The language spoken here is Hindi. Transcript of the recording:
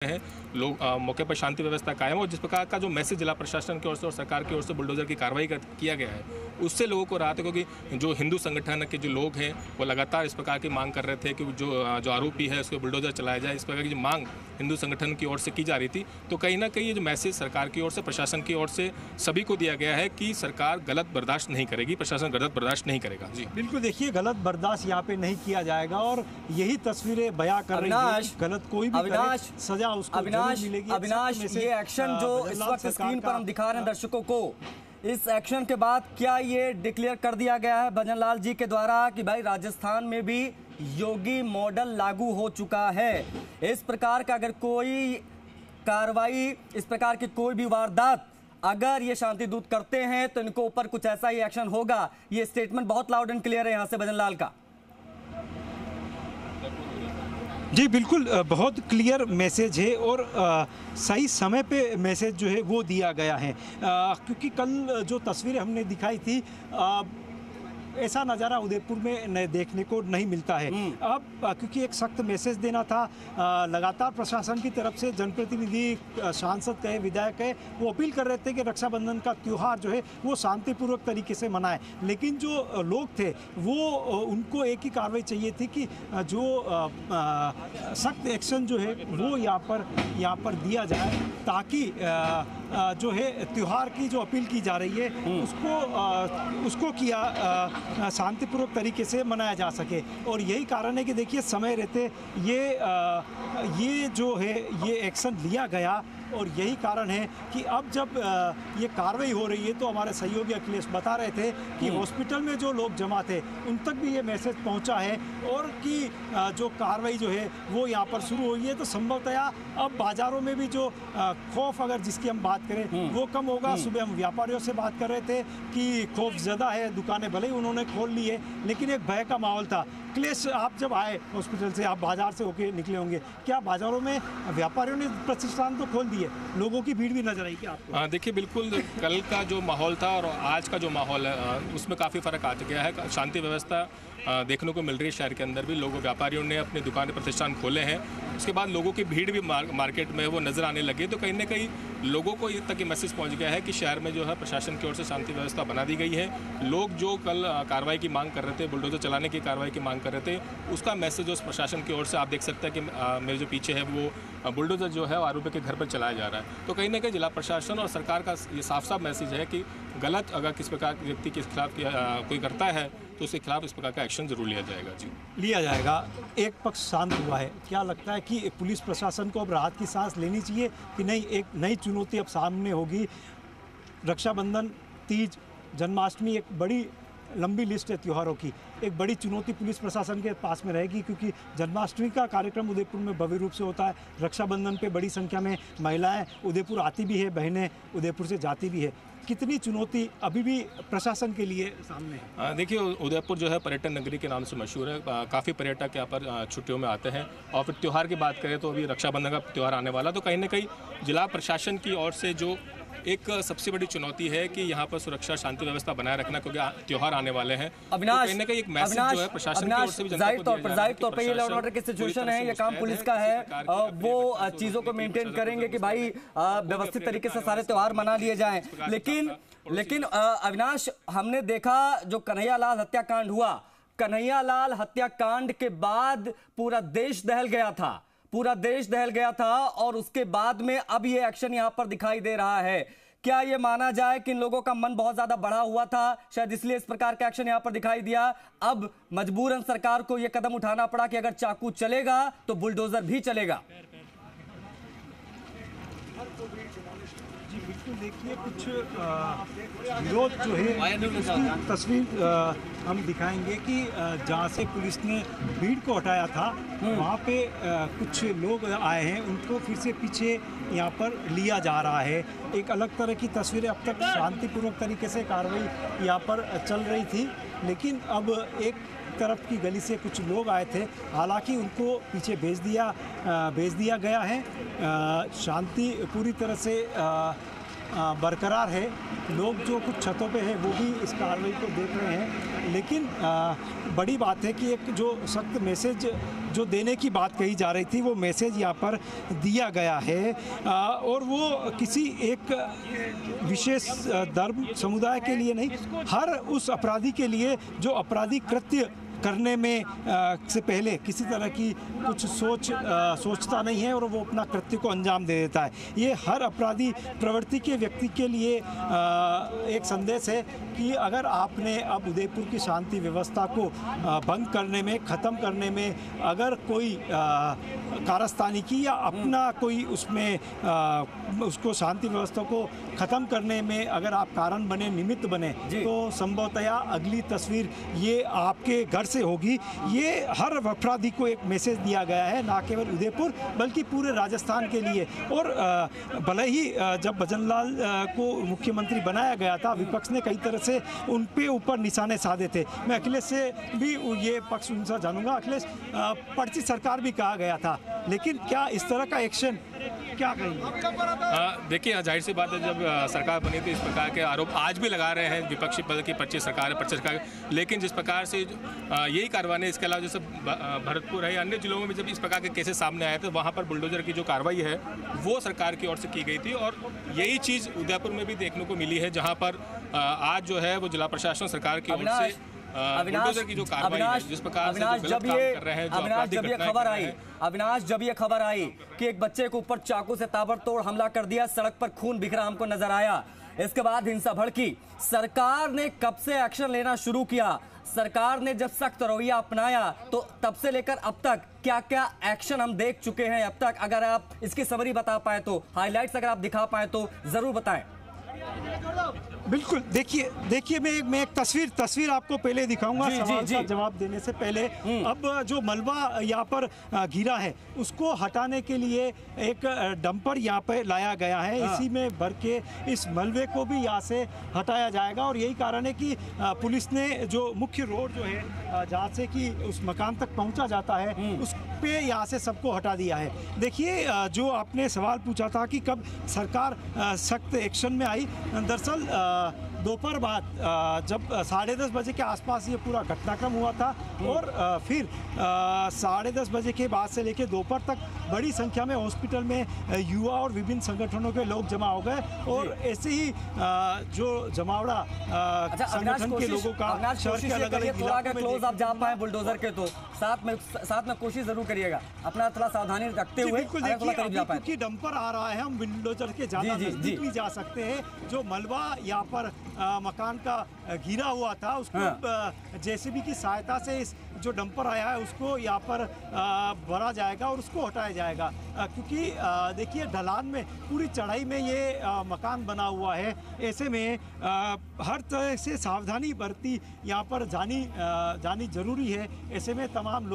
हैं लोग मौके पर शांति व्यवस्था कायम हो। जिस प्रकार का जो मैसेज जिला प्रशासन की ओर से और सरकार की ओर से बुलडोजर की कार्रवाई किया गया है, उससे लोगों को राहत है, क्योंकि जो हिंदू संगठन के जो लोग हैं वो लगातार इस प्रकार की मांग कर रहे थे कि जो आरोपी है उसको बुलडोजर चलाया जाए। इस प्रकार की जो मांग हिंदू संगठन की ओर से की जा रही थी, तो कहीं ना कहीं ये जो मैसेज सरकार की ओर से, प्रशासन की ओर से सभी को दिया गया है कि सरकार गलत बर्दाश्त नहीं करेगी, प्रशासन गलत बर्दाश्त नहीं करेगा। जी बिल्कुल, देखिए गलत बर्दाश्त यहाँ पे नहीं किया जाएगा और यही तस्वीरें बयां कर रही है। गलत कोई भी करे, सजा उसको जरूर मिलेगी। अविनाश, ये एक्शन जो इस वक्त स्क्रीन पर हम दिखा रहे हैं दर्शकों को, इस एक्शन के बाद क्या ये डिक्लेयर कर दिया गया है भजन लाल जी के द्वारा कि भाई राजस्थान में भी योगी मॉडल लागू हो चुका है? इस प्रकार का अगर कोई कार्रवाई, इस प्रकार की कोई भी वारदात अगर ये शांति दूत करते हैं तो इनको ऊपर कुछ ऐसा ही एक्शन होगा। ये स्टेटमेंट बहुत लाउड एंड क्लियर है यहां से भजन लाल का। जी बिल्कुल, बहुत क्लियर मैसेज है और सही समय पे मैसेज जो है वो दिया गया है, क्योंकि कल जो तस्वीरें हमने दिखाई थी ऐसा नज़ारा उदयपुर में देखने को नहीं मिलता है। अब क्योंकि एक सख्त मैसेज देना था, लगातार प्रशासन की तरफ से जनप्रतिनिधि, सांसद कहे, विधायक कहे, वो अपील कर रहे थे कि रक्षाबंधन का त्यौहार जो है वो शांतिपूर्वक तरीके से मनाएं। लेकिन जो लोग थे वो उनको एक ही कार्रवाई चाहिए थी कि जो सख्त एक्शन जो है वो यहाँ पर दिया जाए, ताकि जो है त्यौहार की जो अपील की जा रही है उसको किया शांतिपूर्वक तरीके से मनाया जा सके। और यही कारण है कि देखिए समय रहते ये जो है ये एक्शन लिया गया, और यही कारण है कि अब जब ये कार्रवाई हो रही है तो हमारे सहयोगी अखिलेश बता रहे थे कि हॉस्पिटल में जो लोग जमा थे उन तक भी ये मैसेज पहुंचा है और कि जो कार्रवाई जो है वो यहाँ पर शुरू हुई है। तो संभवतया अब बाज़ारों में भी जो खौफ, अगर जिसकी हम बात करें, वो कम होगा। सुबह हम व्यापारियों से बात कर रहे थे कि खौफ ज़्यादा है, दुकानें भले ही उन्होंने खोल ली है लेकिन एक भय का माहौल था। अखिलेश, आप जब आए हॉस्पिटल से, आप बाज़ार से होके निकले होंगे, क्या बाज़ारों में व्यापारियों ने प्रतिष्ठान तो खोल दिए, लोगों की भीड़ भी नजर आई क्या आपको? देखिए बिल्कुल, कल का जो माहौल था और आज का जो माहौल है उसमें काफ़ी फ़र्क आ गया है। शांति व्यवस्था देखने को मिल रही है शहर के अंदर भी। लोगों, व्यापारियों ने अपनी दुकानें, प्रतिष्ठान खोले हैं। उसके बाद लोगों की भीड़ भी मार्केट में वो नज़र आने लगी। तो कहीं ना कहीं लोगों को ये तक ये मैसेज पहुंच गया है कि शहर में जो है प्रशासन की ओर से शांति व्यवस्था बना दी गई है। लोग जो कल कार्रवाई की मांग कर रहे थे, बुलडोजर चलाने की कार्रवाई की मांग कर रहे थे, उसका मैसेज उस प्रशासन की ओर से आप देख सकते हैं कि मेरे जो पीछे है वो बुलडोजर जो है आरोपी के घर पर चलाया जा रहा है। तो कहीं ना कहीं जिला प्रशासन और सरकार का ये साफ साफ मैसेज है कि गलत अगर किस प्रकार के व्यक्ति के खिलाफ कोई करता है तो उसके खिलाफ इस प्रकार का एक्शन जरूर लिया जाएगा। जी लिया जाएगा। एक पक्ष शांत हुआ है, क्या लगता है कि पुलिस प्रशासन को अब राहत की सांस लेनी चाहिए कि नहीं? एक नई चुनौती अब सामने होगी। रक्षाबंधन, तीज, जन्माष्टमी, एक बड़ी लंबी लिस्ट है त्योहारों की। एक बड़ी चुनौती पुलिस प्रशासन के पास में रहेगी, क्योंकि जन्माष्टमी का कार्यक्रम उदयपुर में भव्य रूप से होता है। रक्षाबंधन पे बड़ी संख्या में महिलाएं उदयपुर आती भी है, बहनें उदयपुर से जाती भी है। कितनी चुनौती अभी भी प्रशासन के लिए सामने है? देखिए, उदयपुर जो है पर्यटन नगरी के नाम से मशहूर है। काफ़ी पर्यटक यहाँ पर छुट्टियों में आते हैं। और फिर त्यौहार की बात करें तो अभी रक्षाबंधन का त्यौहार आने वाला, तो कहीं ना कहीं जिला प्रशासन की ओर से जो एक सबसे बड़ी चुनौती है कि यहाँ पर सुरक्षा, शांति व्यवस्था बनाए रखना, क्योंकि त्यौहार आने वाले हैं। अविनाश, कहीं ना कहीं एक मैसेज जो है प्रशासन की ओर से भी जाहिर तौर पर ये लॉ एंड ऑर्डर की सिचुएशन है, ये काम पुलिस का है, वो चीजों को मेंटेन करेंगे कि भाई व्यवस्थित तरीके से सारे त्योहार मना लिए जाएं। लेकिन अविनाश, हमने देखा जो कन्हैयालाल हत्याकांड हुआ, कन्हैयालाल हत्याकांड के बाद पूरा देश दहल गया था, पूरा देश दहल गया था, और उसके बाद में अब ये एक्शन यहां पर दिखाई दे रहा है। क्या ये माना जाए कि इन लोगों का मन बहुत ज्यादा बढ़ा हुआ था, शायद इसलिए इस प्रकार का एक्शन यहां पर दिखाई दिया? अब मजबूरन सरकार को यह कदम उठाना पड़ा कि अगर चाकू चलेगा तो बुलडोजर भी चलेगा। जी बिल्कुल, देखिए कुछ विरोध जो है उसकी तस्वीर हम दिखाएंगे कि जहाँ से पुलिस ने भीड़ को हटाया था वहाँ पे कुछ लोग आए हैं, उनको फिर से पीछे यहाँ पर लिया जा रहा है। एक अलग तरह की तस्वीरें, अब तक शांतिपूर्वक तरीके से कार्रवाई यहाँ पर चल रही थी, लेकिन अब एक तरफ की गली से कुछ लोग आए थे, हालांकि उनको पीछे भेज दिया गया है। शांति पूरी तरह से बरकरार है। लोग जो कुछ छतों पे है वो भी इस कार्रवाई को देख रहे हैं, लेकिन बड़ी बात है कि एक जो सख्त मैसेज जो देने की बात कही जा रही थी वो मैसेज यहाँ पर दिया गया है और वो किसी एक विशेष धर्म समुदाय के लिए नहीं, हर उस अपराधी के लिए जो अपराधी कृत्य करने में से पहले किसी तरह की कुछ सोचता नहीं है और वो अपना कृत्य को अंजाम दे देता है। ये हर अपराधी प्रवृत्ति के व्यक्ति के लिए एक संदेश है कि अगर आपने अब उदयपुर की शांति व्यवस्था को भंग करने में, ख़त्म करने में अगर कोई कारस्तानी की या अपना कोई उसमें उसको शांति व्यवस्था को ख़त्म करने में अगर आप कारण बने, निमित्त बने, तो संभवतया अगली तस्वीर ये आपके घर से होगी। ये हर अपराधी को एक मैसेज दिया गया है, ना केवल उदयपुर बल्कि पूरे राजस्थान के लिए। और भले ही जब भजनलाल को मुख्यमंत्री बनाया गया था, विपक्ष ने कई तरह से उन पे ऊपर निशाने साधे थे। मैं अखिलेश से भी ये पक्ष उनसे जानूंगा। अखिलेश, पर्ची सरकार भी कहा गया था, लेकिन क्या इस तरह का एक्शन क्या कहेंगे? देखिए, जाहिर सी बात है, जब सरकार बनी थी इस प्रकार के आरोप आज भी लगा रहे हैं विपक्षी पद की पर्ची सरकार है, पर्ची सरकार। लेकिन जिस प्रकार से यही कार्रवाई है, इसके अलावा जैसे भरतपुर है, अन्य जिलों में भी जब इस प्रकार के केसेस सामने आए थे, वहाँ पर बुलडोजर की जो कार्रवाई है वो सरकार की ओर से की गई थी। और यही चीज़ उदयपुर में भी देखने को मिली है, जहाँ पर आज जो है वो जिला प्रशासन सरकार की ओर से अविनाश, जिस प्रकार से जब ये खबर आई कि एक बच्चे के ऊपर चाकू से ताबड़तोड़ हमला कर दिया, सड़क पर खून बिखरा हमको नजर आया, इसके बाद हिंसा भड़की, सरकार ने कब से एक्शन लेना शुरू किया? सरकार ने जब सख्त रवैया अपनाया तो तब से लेकर अब तक क्या क्या एक्शन हम देख चुके हैं अब तक? अगर आप इसकी समरी बता पाए तो, हाइलाइट्स अगर आप दिखा पाए तो जरूर बताएं। बिल्कुल, देखिए मैं एक तस्वीर आपको पहले दिखाऊंगा सवाल का जवाब देने से पहले। अब जो मलबा यहाँ पर घिरा है उसको हटाने के लिए एक डंपर यहाँ पे लाया गया है। इसी में भर के इस मलबे को भी यहाँ से हटाया जाएगा और यही कारण है कि पुलिस ने जो मुख्य रोड जो है जहाँ से कि उस मकान तक पहुँचा जाता है उस पे यहाँ से सबको हटा दिया है। देखिए, जो आपने सवाल पूछा था कि कब सरकार सख्त एक्शन में आई, दरअसल दोपहर बाद जब 10:30 बजे के आसपास ये पूरा घटनाक्रम हुआ था और फिर 10:30 बजे के बाद से लेकर दोपहर तक बड़ी संख्या में हॉस्पिटल में युवा और विभिन्न संगठनों के लोग जमा हो गए और ऐसे ही जो जमावड़ा संगठन के लोगों का शहर के अलग-अलग थोड़ा क्लोज आप जा पाए बुलडोजर के, तो साथ में कोशिश जरूर करिएगा, अपना थोड़ा सावधानी रखते हुए। क्योंकि डंपर आ रहा है, हम बुलडोजर के ज्यादा नजदीक भी जा सकते हैं। जो मलबा यहाँ पर मकान का घिरा हुआ था उसको जेसीबी की सहायता से इस जो डंपर आया है उसको यहाँ पर भरा जाएगा और उसको हटाया जाएगा। क्योंकि देखिए, ढलान में पूरी चढ़ाई में ये मकान बना हुआ है, ऐसे में हर तरह से सावधानी बरती यहाँ पर जानी जरूरी है। ऐसे में तमाम लोग